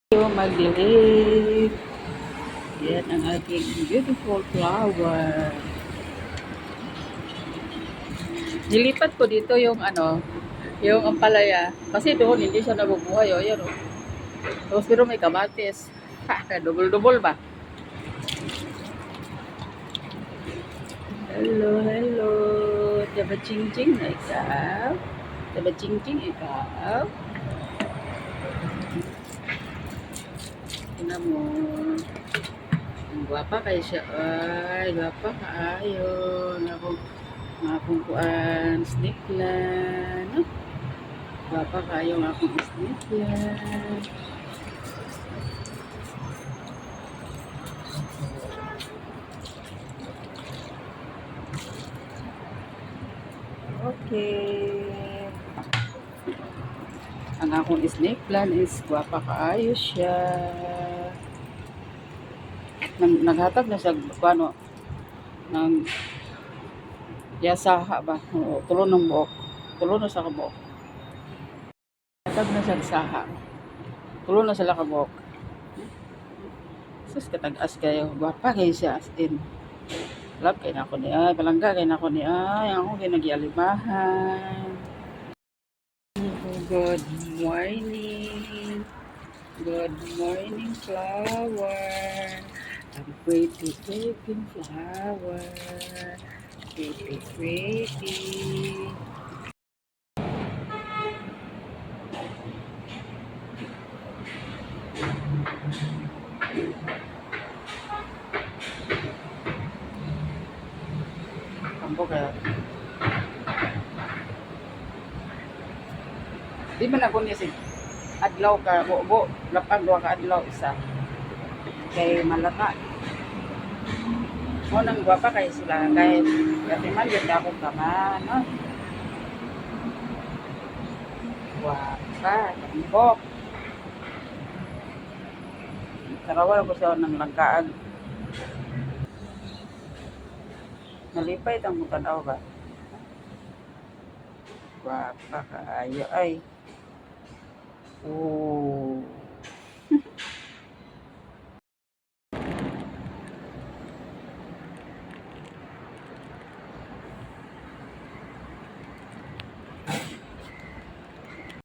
Tayo magdilig. Yan ang ating beautiful flower. Nilipat ko dito yung yung ampalaya. Kasi doon hindi siya nabubuhay. O, yan o. Tapos pero may kamatis. Ha, double-double ba? Hello, hello. Diba ching-ching na ikaw? Diba ching-ching ikaw? Tingnan mo. Ang gwapa kayo siya. Ay, gwapa kaayo. Nga akong kuan, snake lang. No? Gwapa kayo nga akong snake lang. Okay. Ang akong snake plant is gwapa kaayo siya. Naghatag na sa ano ng yasaha ba? Oo, tulo ng buhok. Tulo na sa kabuhok. Hatag na sa saha. Tulo na sila kabuhok. Sus katag-as kayo. Gwapa kayo siya as in. Love kay na ako ni ay. Palangga kay na ako ni ay. Ako kay nagyalimahan. Good morning. Good morning, flower. I'm pretty, pretty flower. Pretty, pretty. Kampo kaya. Di man ako niya si adlaw ka, bo, lapag duwa ka adlaw isa. Kay malaka. Mo nang gwapa kay sila kay dati man yun ako kama, no? Gwapa, tambok. Karawal ko siya ng langkaan. Nalipay itang mutanaw ba? Gwapa kaayo ay. Oh.